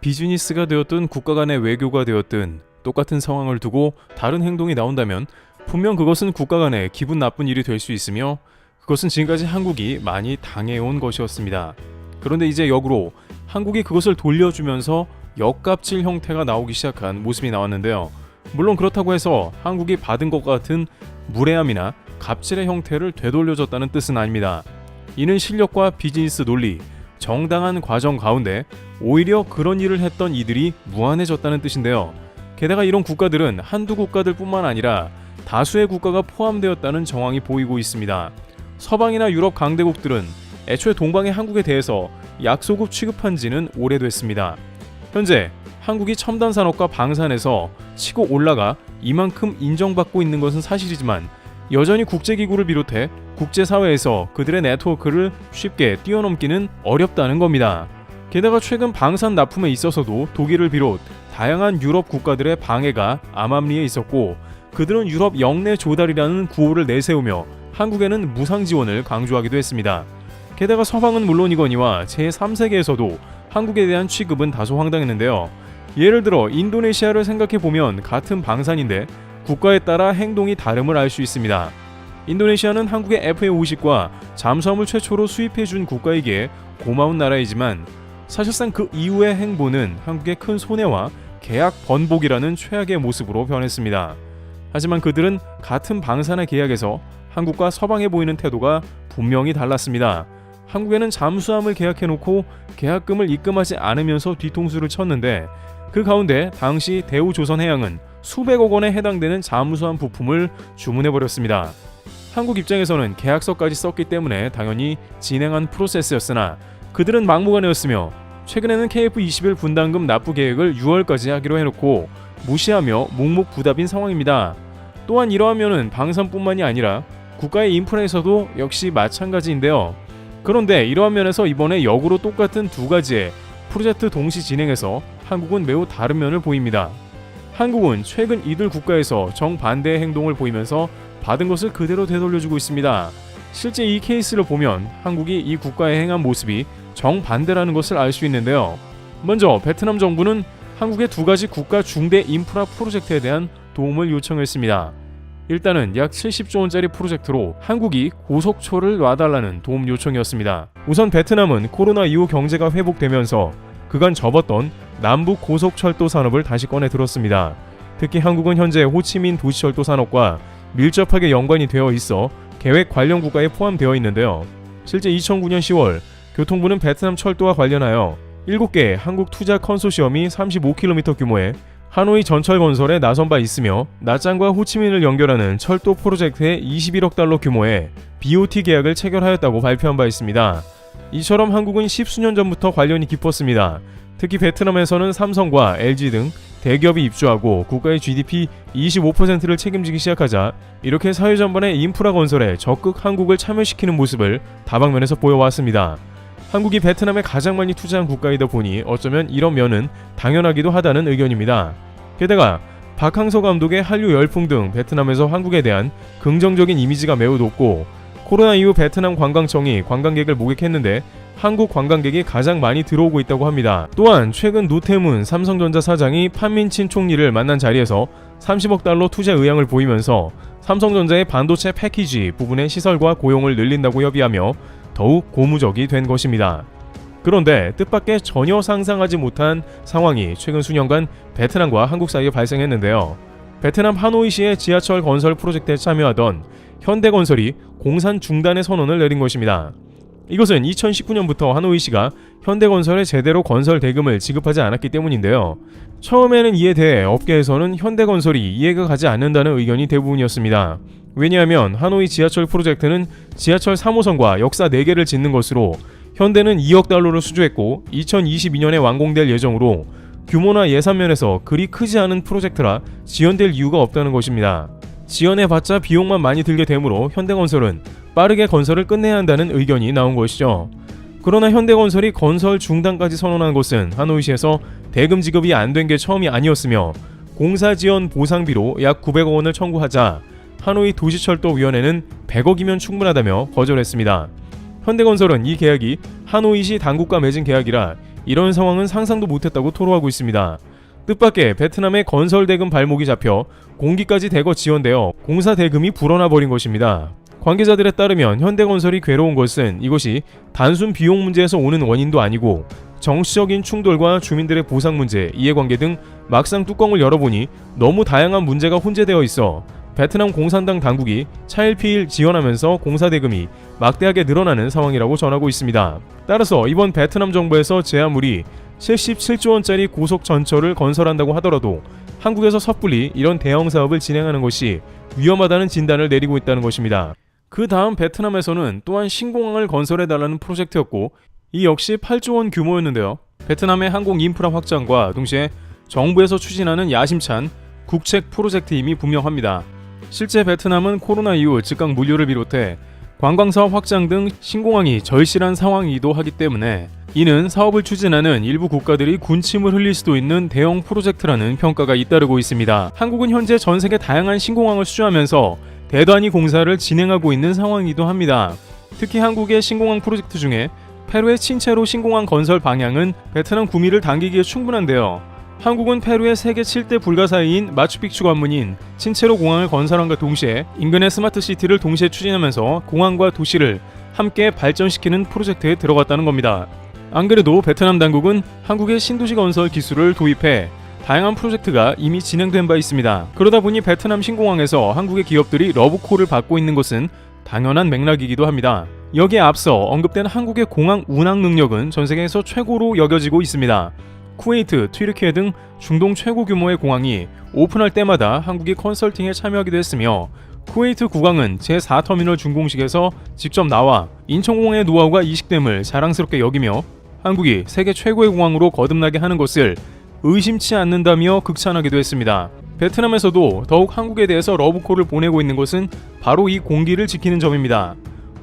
비즈니스가 되었든 국가 간의 외교가 되었든 똑같은 상황을 두고 다른 행동이 나온다면 분명 그것은 국가 간에 기분 나쁜 일이 될 수 있으며 그것은 지금까지 한국이 많이 당해온 것이었습니다. 그런데 이제 역으로 한국이 그것을 돌려주면서 역갑질 형태가 나오기 시작한 모습이 나왔는데요. 물론 그렇다고 해서 한국이 받은 것 같은 무례함이나 갑질의 형태를 되돌려줬다는 뜻은 아닙니다. 이는 실력과 비즈니스 논리, 정당한 과정 가운데 오히려 그런 일을 했던 이들이 무한해졌다는 뜻인데요. 게다가 이런 국가들은 한두 국가들 뿐만 아니라 다수의 국가가 포함되었다는 정황이 보이고 있습니다. 서방이나 유럽 강대국들은 애초에 동방의 한국에 대해서 약소국 취급한 지는 오래됐습니다. 현재 한국이 첨단 산업과 방산에서 치고 올라가 이만큼 인정받고 있는 것은 사실이지만 여전히 국제기구를 비롯해 국제사회에서 그들의 네트워크를 쉽게 뛰어넘기는 어렵다는 겁니다. 게다가 최근 방산 납품에 있어서도 독일을 비롯 다양한 유럽 국가들의 방해가 암암리에 있었고 그들은 유럽 영내 조달이라는 구호를 내세우며 한국에는 무상 지원을 강조하기도 했습니다. 게다가 서방은 물론이거니와 제3세계에서도 한국에 대한 취급은 다소 황당했는데요. 예를 들어 인도네시아를 생각해보면 같은 방산인데 국가에 따라 행동이 다름을 알 수 있습니다. 인도네시아는 한국의 FA50과 잠수함을 최초로 수입해준 국가이기에 고마운 나라이지만 사실상 그 이후의 행보는 한국의 큰 손해와 계약 번복이라는 최악의 모습으로 변했습니다. 하지만 그들은 같은 방산의 계약에서 한국과 서방에 보이는 태도가 분명히 달랐습니다. 한국에는 잠수함을 계약해놓고 계약금을 입금하지 않으면서 뒤통수를 쳤는데 그 가운데 당시 대우조선해양은 수백억 원에 해당되는 잠수함 부품을 주문해버렸습니다. 한국 입장에서는 계약서까지 썼기 때문에 당연히 진행한 프로세스였으나 그들은 막무가내였으며 최근에는 KF-21 분담금 납부 계획을 6월까지 하기로 해놓고 무시하며 묵묵부답인 상황입니다. 또한 이러하면은 방산뿐만이 아니라 국가의 인프라에서도 역시 마찬가지인데요. 그런데 이러한 면에서 이번에 역으로 똑같은 두 가지의 프로젝트 동시 진행해서 한국은 매우 다른 면을 보입니다. 한국은 최근 이들 국가에서 정반대의 행동을 보이면서 받은 것을 그대로 되돌려주고 있습니다. 실제 이 케이스를 보면 한국이 이 국가에 행한 모습이 정반대라는 것을 알 수 있는데요. 먼저 베트남 정부는 한국의 두 가지 국가 중대 인프라 프로젝트에 대한 도움을 요청했습니다. 일단은 약 70조 원짜리 프로젝트로 한국이 고속철을 놔달라는 도움 요청이었습니다. 우선 베트남은 코로나 이후 경제가 회복되면서 그간 접었던 남북 고속철도 산업을 다시 꺼내 들었습니다. 특히 한국은 현재 호치민 도시철도 산업과 밀접하게 연관이 되어 있어 계획 관련 국가에 포함되어 있는데요. 실제 2009년 10월 교통부는 베트남 철도와 관련하여 7개의 한국 투자 컨소시엄이 35km 규모의 하노이 전철 건설에 나선 바 있으며 나짱과 호치민을 연결하는 철도 프로젝트에 21억 달러 규모의 BOT 계약을 체결하였다고 발표한 바 있습니다. 이처럼 한국은 10수년 전부터 관련이 깊었습니다. 특히 베트남에서는 삼성과 LG 등 대기업이 입주하고 국가의 GDP 25%를 책임지기 시작하자 이렇게 사회 전반의 인프라 건설에 적극 한국을 참여시키는 모습을 다방면에서 보여왔습니다. 한국이 베트남에 가장 많이 투자한 국가이다 보니 어쩌면 이런 면은 당연하기도 하다는 의견입니다. 게다가 박항서 감독의 한류 열풍 등 베트남에서 한국에 대한 긍정적인 이미지가 매우 높고 코로나 이후 베트남 관광청이 관광객을 모객했는데 한국 관광객이 가장 많이 들어오고 있다고 합니다. 또한 최근 노태문 삼성전자 사장이 판민친 총리를 만난 자리에서 30억 달러 투자 의향을 보이면서 삼성전자의 반도체 패키지 부분의 시설과 고용을 늘린다고 협의하며 더욱 고무적이 된 것입니다. 그런데 뜻밖의 전혀 상상하지 못한 상황이 최근 수년간 베트남과 한국 사이에 발생했는데요. 베트남 하노이시의 지하철 건설 프로젝트에 참여하던 현대건설이 공산 중단의 선언을 내린 것입니다. 이것은 2019년부터 하노이시가 현대건설에 제대로 건설 대금을 지급하지 않았기 때문인데요. 처음에는 이에 대해 업계에서는 현대건설이 이해가 가지 않는다는 의견이 대부분이었습니다. 왜냐하면 하노이 지하철 프로젝트는 지하철 3호선과 역사 4개를 짓는 것으로 현대는 2억 달러를 수주했고 2022년에 완공될 예정으로 규모나 예산면에서 그리 크지 않은 프로젝트라 지연될 이유가 없다는 것입니다. 지연해봤자 비용만 많이 들게 되므로 현대건설은 빠르게 건설을 끝내야 한다는 의견이 나온 것이죠. 그러나 현대건설이 건설 중단까지 선언한 것은 하노이시에서 대금 지급이 안 된 게 처음이 아니었으며 공사 지연 보상비로 약 900억 원을 청구하자 하노이 도시철도위원회는 100억이면 충분하다며 거절했습니다. 현대건설은 이 계약이 하노이시 당국과 맺은 계약이라 이런 상황은 상상도 못했다고 토로하고 있습니다. 뜻밖의 베트남의 건설 대금 발목이 잡혀 공기까지 대거 지연되어 공사 대금이 불어나 버린 것입니다. 관계자들에 따르면 현대건설이 괴로운 것은 이것이 단순 비용 문제에서 오는 원인도 아니고 정치적인 충돌과 주민들의 보상 문제, 이해관계 등 막상 뚜껑을 열어보니 너무 다양한 문제가 혼재되어 있어 베트남 공산당 당국이 차일피일 지원하면서 공사 대금이 막대하게 늘어나는 상황이라고 전하고 있습니다. 따라서 이번 베트남 정부에서 제아물이 77조 원짜리 고속 전철을 건설한다고 하더라도 한국에서 섣불리 이런 대형 사업을 진행하는 것이 위험하다는 진단을 내리고 있다는 것입니다. 그 다음 베트남에서는 또한 신공항을 건설해달라는 프로젝트였고 이 역시 8조 원 규모였는데요. 베트남의 항공 인프라 확장과 동시에 정부에서 추진하는 야심찬 국책 프로젝트임이 분명합니다. 실제 베트남은 코로나 이후 즉각 물류를 비롯해 관광사업 확장 등 신공항이 절실한 상황이기도 하기 때문에 이는 사업을 추진하는 일부 국가들이 군침을 흘릴 수도 있는 대형 프로젝트라는 평가가 잇따르고 있습니다. 한국은 현재 전 세계 다양한 신공항을 수주하면서 대단히 공사를 진행하고 있는 상황이기도 합니다. 특히 한국의 신공항 프로젝트 중에 페루의 친체로 신공항 건설 방향은 베트남 구미를 당기기에 충분한데요. 한국은 페루의 세계 7대 불가사의인 마추픽추 관문인 친체로 공항을 건설함과 동시에 인근의 스마트시티를 동시에 추진하면서 공항과 도시를 함께 발전시키는 프로젝트에 들어갔다는 겁니다. 안 그래도 베트남 당국은 한국의 신도시 건설 기술을 도입해 다양한 프로젝트가 이미 진행된 바 있습니다. 그러다 보니 베트남 신공항에서 한국의 기업들이 러브콜을 받고 있는 것은 당연한 맥락이기도 합니다. 여기에 앞서 언급된 한국의 공항 운항 능력은 전 세계에서 최고로 여겨지고 있습니다. 쿠웨이트, 튀르키예 등 중동 최고 규모의 공항이 오픈할 때마다 한국이 컨설팅에 참여하기도 했으며 쿠웨이트 국왕은 제4터미널 준공식에서 직접 나와 인천공항의 노하우가 이식됨을 자랑스럽게 여기며 한국이 세계 최고의 공항으로 거듭나게 하는 것을 의심치 않는다며 극찬하기도 했습니다. 베트남에서도 더욱 한국에 대해서 러브콜을 보내고 있는 것은 바로 이 공기를 지키는 점입니다.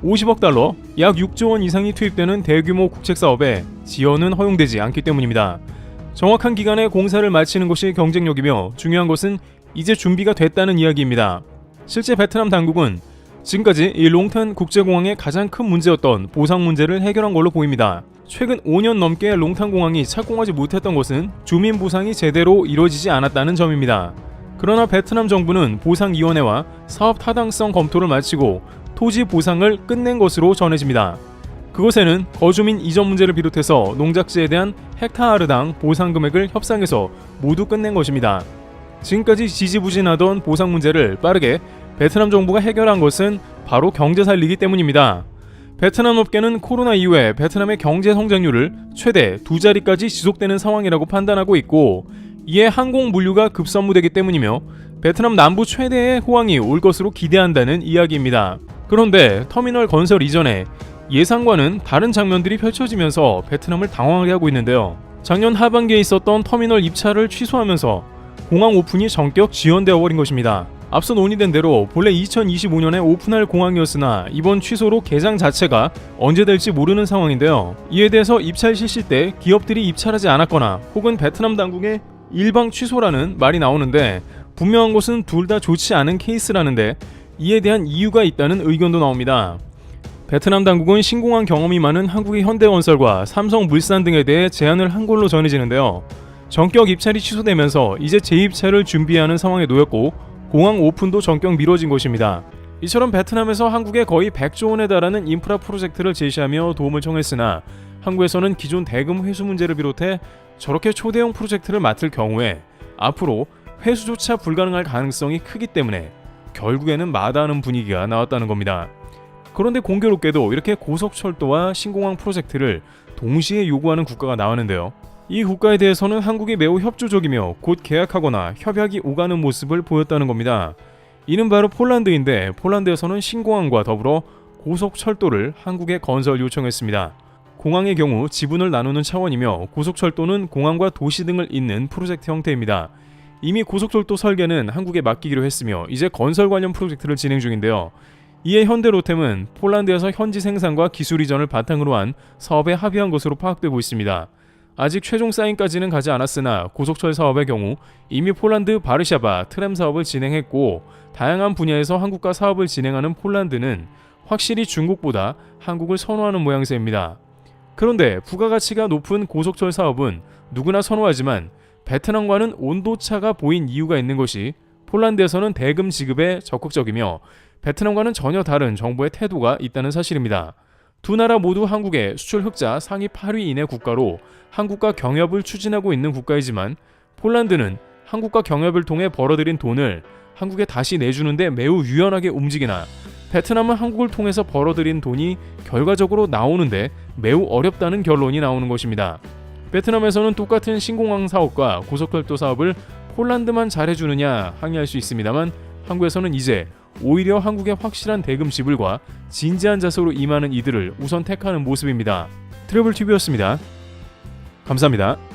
50억 달러, 약 6조 원 이상이 투입되는 대규모 국책사업에 지원은 허용되지 않기 때문입니다. 정확한 기간에 공사를 마치는 것이 경쟁력이며 중요한 것은 이제 준비가 됐다는 이야기입니다. 실제 베트남 당국은 지금까지 이 롱탄 국제공항의 가장 큰 문제였던 보상 문제를 해결한 걸로 보입니다. 최근 5년 넘게 롱탄 공항이 착공하지 못했던 것은 주민 보상이 제대로 이루어지지 않았다는 점입니다. 그러나 베트남 정부는 보상위원회와 사업 타당성 검토를 마치고 토지 보상을 끝낸 것으로 전해집니다. 그것에는 거주민 이전 문제를 비롯해서 농작지에 대한 헥타르당 보상 금액을 협상해서 모두 끝낸 것입니다. 지금까지 지지부진하던 보상 문제를 빠르게 베트남 정부가 해결한 것은 바로 경제 살리기 때문입니다. 베트남 업계는 코로나 이후에 베트남의 경제 성장률을 최대 2자리까지 지속되는 상황이라고 판단하고 있고 이에 항공 물류가 급선무되기 때문이며 베트남 남부 최대의 호황이 올 것으로 기대한다는 이야기입니다. 그런데 터미널 건설 이전에 예상과는 다른 장면들이 펼쳐지면서 베트남을 당황하게 하고 있는데요. 작년 하반기에 있었던 터미널 입찰을 취소하면서 공항 오픈이 전격 지연되어 버린 것입니다. 앞서 논의된 대로 본래 2025년에 오픈할 공항이었으나 이번 취소로 개장 자체가 언제 될지 모르는 상황인데요. 이에 대해서 입찰 실시 때 기업들이 입찰하지 않았거나 혹은 베트남 당국의 일방 취소라는 말이 나오는데 분명한 것은 둘 다 좋지 않은 케이스라는데 이에 대한 이유가 있다는 의견도 나옵니다. 베트남 당국은 신공항 경험이 많은 한국의 현대건설과 삼성물산 등에 대해 제안을 한 걸로 전해지는데요. 전격 입찰이 취소되면서 이제 재입찰을 준비하는 상황에 놓였고 공항 오픈도 전격 미뤄진 것입니다. 이처럼 베트남에서 한국에 거의 100조 원에 달하는 인프라 프로젝트를 제시하며 도움을 청했으나 한국에서는 기존 대금 회수 문제를 비롯해 저렇게 초대형 프로젝트를 맡을 경우에 앞으로 회수조차 불가능할 가능성이 크기 때문에 결국에는 마다하는 분위기가 나왔다는 겁니다. 그런데 공교롭게도 이렇게 고속철도와 신공항 프로젝트를 동시에 요구하는 국가가 나왔는데요. 이 국가에 대해서는 한국이 매우 협조적이며 곧 계약하거나 협약이 오가는 모습을 보였다는 겁니다. 이는 바로 폴란드인데 폴란드에서는 신공항과 더불어 고속철도를 한국에 건설 요청했습니다. 공항의 경우 지분을 나누는 차원이며 고속철도는 공항과 도시 등을 잇는 프로젝트 형태입니다. 이미 고속철도 설계는 한국에 맡기기로 했으며 이제 건설 관련 프로젝트를 진행 중인데요. 이에 현대로템은 폴란드에서 현지 생산과 기술 이전을 바탕으로 한 사업에 합의한 것으로 파악되고 있습니다. 아직 최종 사인까지는 가지 않았으나 고속철 사업의 경우 이미 폴란드 바르샤바 트램 사업을 진행했고 다양한 분야에서 한국과 사업을 진행하는 폴란드는 확실히 중국보다 한국을 선호하는 모양새입니다. 그런데 부가가치가 높은 고속철 사업은 누구나 선호하지만 베트남과는 온도차가 보인 이유가 있는 것이 폴란드에서는 대금 지급에 적극적이며 베트남과는 전혀 다른 정부의 태도가 있다는 사실입니다. 두 나라 모두 한국의 수출 흑자 상위 8위 이내 국가로 한국과 경협을 추진하고 있는 국가이지만 폴란드는 한국과 경협을 통해 벌어들인 돈을 한국에 다시 내주는데 매우 유연하게 움직이나 베트남은 한국을 통해서 벌어들인 돈이 결과적으로 나오는데 매우 어렵다는 결론이 나오는 것입니다. 베트남에서는 똑같은 신공항 사업과 고속철도 사업을 폴란드만 잘해주느냐 항의할 수 있습니다만 한국에서는 이제 오히려 한국의 확실한 대금 지불과 진지한 자세로 임하는 이들을 우선 택하는 모습입니다. 트래블TV였습니다. 감사합니다.